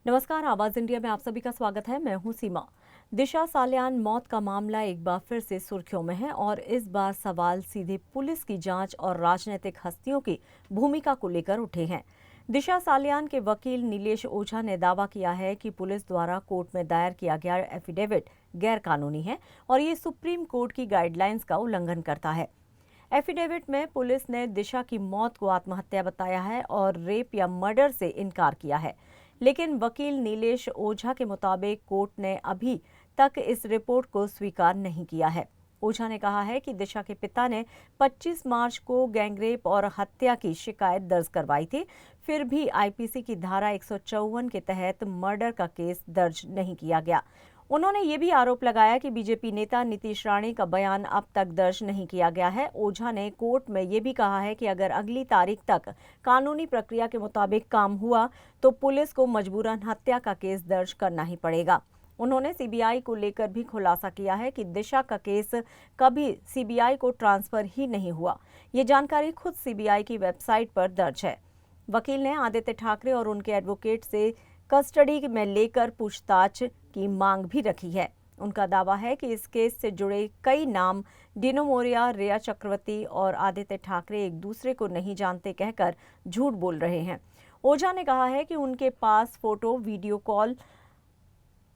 नमस्कार, आवाज इंडिया में आप सभी का स्वागत है। मैं हूं सीमा। दिशा सालियान मौत का मामला एक बार फिर से सुर्खियों में है और इस बार सवाल सीधे पुलिस की जांच और राजनीतिक हस्तियों की भूमिका को लेकर उठे हैं। दिशा सालियान के वकील नीलेश ओझा ने दावा किया है कि पुलिस द्वारा कोर्ट में दायर किया गया एफिडेविट गैर कानूनी है और ये सुप्रीम कोर्ट की गाइडलाइंस का उल्लंघन करता है। एफिडेविट में पुलिस ने दिशा की मौत को आत्महत्या बताया है और रेप या मर्डर से इनकार किया है, लेकिन वकील नीलेश ओझा के मुताबिक कोर्ट ने अभी तक इस रिपोर्ट को स्वीकार नहीं किया है। ओझा ने कहा है कि दिशा के पिता ने 25 मार्च को गैंगरेप और हत्या की शिकायत दर्ज करवाई थी, फिर भी आईपीसी की धारा 154 के तहत मर्डर का केस दर्ज नहीं किया गया। उन्होंने ये भी आरोप लगाया कि बीजेपी नेता नीतीश राणे का बयान अब तक दर्ज नहीं किया गया है। ओझा ने कोर्ट में ये भी कहा है कि अगर अगली तारीख तक कानूनी प्रक्रिया के मुताबिक काम हुआ तो पुलिस को मजबूरन हत्या का केस दर्ज करना ही पड़ेगा। उन्होंने सीबीआई को लेकर भी खुलासा किया है कि दिशा का केस कभी सीबीआई को ट्रांसफर ही नहीं हुआ। ये जानकारी खुद सीबीआई की वेबसाइट पर दर्ज है। वकील ने आदित्य ठाकरे और उनके एडवोकेट से कस्टडी में लेकर पूछताछ की मांग भी रखी है। उनका दावा है कि इस केस से जुड़े कई नाम डिनो मोरिया, रिया चक्रवर्ती और आदित्य ठाकरे एक दूसरे को नहीं जानते कहकर झूठ बोल रहे हैं। ओझा ने कहा है कि उनके पास photo, video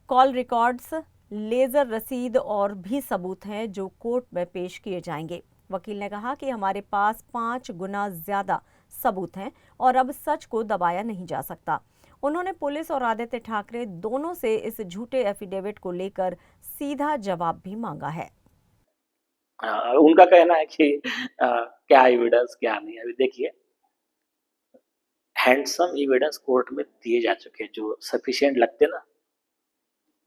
call records, ledger रसीद और भी सबूत हैं जो कोर्ट में पेश किए जाएंगे। वकील ने कहा कि हमारे पास 5 गुना ज्यादा सबूत हैं और अब सच को दबाया नहीं जा सकता। उन्होंने पुलिस और आदित्य ठाकरे दोनों से इस झूठे एफिडेविट को लेकर सीधा जवाब भी मांगा है। उनका कहना है कि क्या एविडेंस क्या नहीं। अभी देखिए, हैंडसम एविडेंस कोर्ट में दिए जा चुके हैं जो सफिशिएंट लगते ना,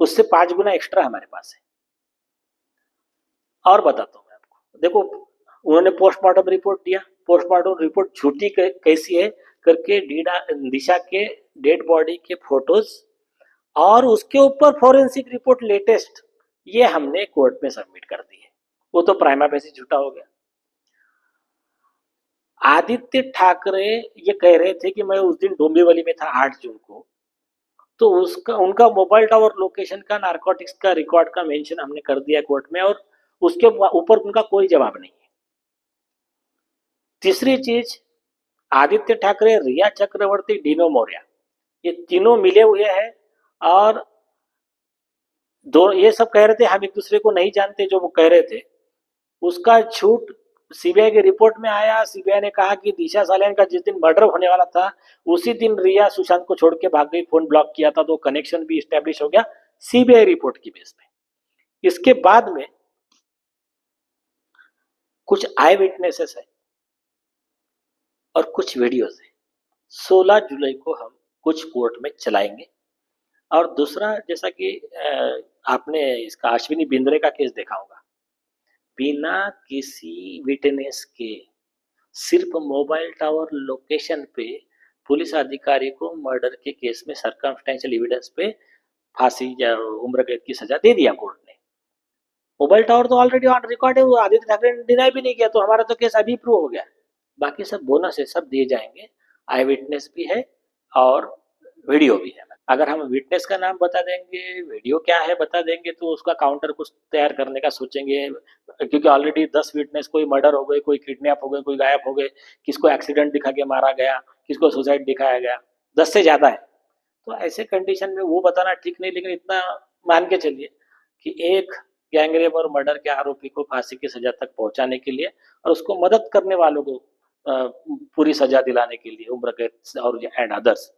उससे 5 गुना एक्स्ट्रा हमारे पास है। और बताता हूँ मैं आपको, देखो उन्होंने पोस्टमार्टम रिपोर्ट दिया, पोस्टमार्टम रिपोर्ट झूठी कैसी है करके दिशा के डेड बॉडी के फोटोज और उसके ऊपर फोरेंसिक रिपोर्ट लेटेस्ट ये हमने कोर्ट में सबमिट कर दी है। वो तो प्राइमा फेसी झूठा हो गया। आदित्य ठाकरे ये कह रहे थे कि मैं उस दिन डोंबिवली में था 8 जून को, तो उसका उनका मोबाइल टावर लोकेशन का, नारकोटिक्स का रिकॉर्ड का मेंशन हमने कर दिया कोर्ट में और उसके ऊपर उनका कोई जवाब नहीं है। तीसरी चीज, आदित्य ठाकरे, रिया चक्रवर्ती, डिनो मौर्य, ये तीनों मिले हुए हैं और दो ये सब कह रहे थे हम एक दूसरे को नहीं जानते। जो वो कह रहे थे उसका झूठ सीबीआई की रिपोर्ट में आया। सीबीआई ने कहा कि दिशा सालियान का जिस दिन मर्डर होने वाला था उसी दिन रिया सुशांत को छोड़ के भाग गई, फोन ब्लॉक किया था, तो कनेक्शन भी स्टैब्लिश हो गया सीबीआई रिपोर्ट की बेस पे। इसके बाद में कुछ आई विटनेसेस है और कुछ वीडियोस है। 16 जुलाई को हम कुछ कोर्ट में चलाएंगे। और दूसरा, जैसा कि आपने इसका अश्विनी बिंद्रे का केस देखा होगा, बिना किसी विटनेस के सिर्फ मोबाइल टावर लोकेशन पे पुलिस अधिकारी को मर्डर के केस में सर्कमस्टेंशियल एविडेंस पे फांसी या उम्र कैद की सजा दे दिया कोर्ट ने। मोबाइल टावर तो ऑलरेडी ऑन रिकॉर्ड है, वो आदित्य ठाकरे ने डिनाई भी नहीं किया, तो हमारा तो केस अभी प्रूव हो गया। बाकी सब बोनस है, सब दिए जाएंगे। आई विटनेस भी है और वीडियो भी है। अगर हम विटनेस का नाम बता देंगे, वीडियो क्या है बता देंगे, तो उसका काउंटर कुछ तैयार करने का सोचेंगे, क्योंकि ऑलरेडी 10 विटनेस, कोई मर्डर हो गए, कोई किडनैप हो गए, कोई गायब हो गए, किसको एक्सीडेंट दिखा के मारा गया, किसको सुसाइड दिखाया गया, 10 से ज्यादा है। तो ऐसे कंडीशन में वो बताना ठीक नहीं, लेकिन इतना मान के चलिए कि एक गैंगरेप और मर्डर के आरोपी को फांसी की सजा तक पहुंचाने के लिए और उसको मदद करने वालों को पूरी सजा दिलाने के लिए उम्र कैद और and others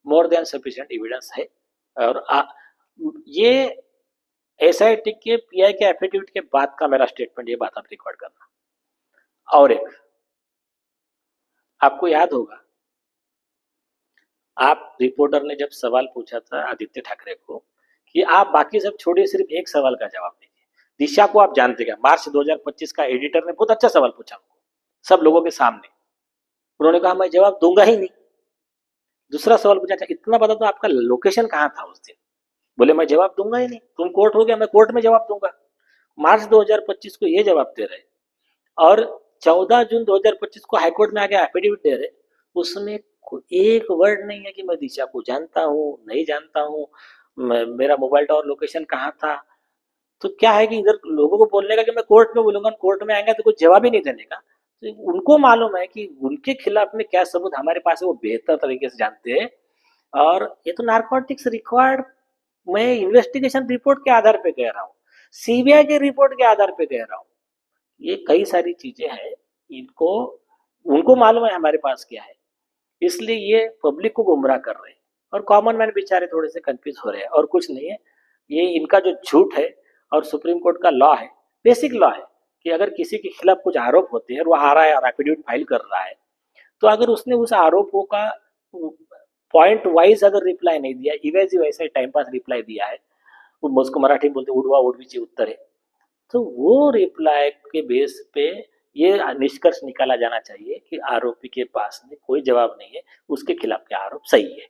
more than sufficient evidence है। और ये एसआईटी के पीआई के एफिडेविट के बाद का मेरा स्टेटमेंट, ये बात आप रिकॉर्ड करना। और एक, आपको याद होगा, आप रिपोर्टर ने जब सवाल पूछा था आदित्य ठाकरे को कि आप बाकी सब छोड़िए, सिर्फ एक सवाल का जवाब दीजिए, दिशा को आप जानते क्या? मार्च 2025 का एडिटर ने बहुत अच्छा सवाल पूछा उनको सब लोगों के सामने। उन्होंने कहा मैं जवाब दूंगा ही नहीं। दूसरा सवाल पूछा, इतना बता तो आपका लोकेशन कहाँ था उस दिन? बोले मैं जवाब दूंगा ही नहीं, तुम कोर्ट हो गया, मैं कोर्ट में जवाब दूंगा। मार्च 2025 को ये जवाब दे रहे और 14 जून 2025 को हाईकोर्ट में आके एफिडेविट दे रहे, उसमें एक वर्ड नहीं है कि मैं दिशा को जानता हूँ, नहीं जानता हूँ, मेरा मोबाइल टावर लोकेशन कहाँ था। तो क्या है कि इधर लोगों को बोलने का कि मैं कोर्ट में बोलूंगा, कोर्ट में आएंगे तो कुछ जवाब ही नहीं देने का। तो उनको मालूम है कि उनके खिलाफ में क्या सबूत हमारे पास है, वो बेहतर तरीके से जानते हैं। और ये तो नारकोटिक्स रिक्वायर्ड, मैं इन्वेस्टिगेशन रिपोर्ट के आधार पे कह रहा हूँ, सीबीआई के रिपोर्ट के आधार पे कह रहा हूँ। ये कई सारी चीजें हैं, इनको उनको मालूम है हमारे पास क्या है, इसलिए ये पब्लिक को गुमराह कर रहे हैं और कॉमन मैन बेचारे थोड़े से कंफ्यूज हो रहे हैं और कुछ नहीं है। ये इनका जो झूठ है और सुप्रीम कोर्ट का लॉ है, बेसिक लॉ है कि अगर किसी के खिलाफ कुछ आरोप होते हैं और वो आ रहा है और एफिडेविट फाइल कर रहा है, तो अगर उसने उस आरोपों का पॉइंट वाइज अगर रिप्लाई नहीं दिया, इवेजिव ऐसे टाइम पास रिप्लाई दिया है, वो उसको मराठी में बोलते उड़वा उड़वीची उत्तर है, तो वो रिप्लाई के बेस पे ये निष्कर्ष निकाला जाना चाहिए कि आरोपी के पास में कोई जवाब नहीं है, उसके खिलाफ के आरोप सही है।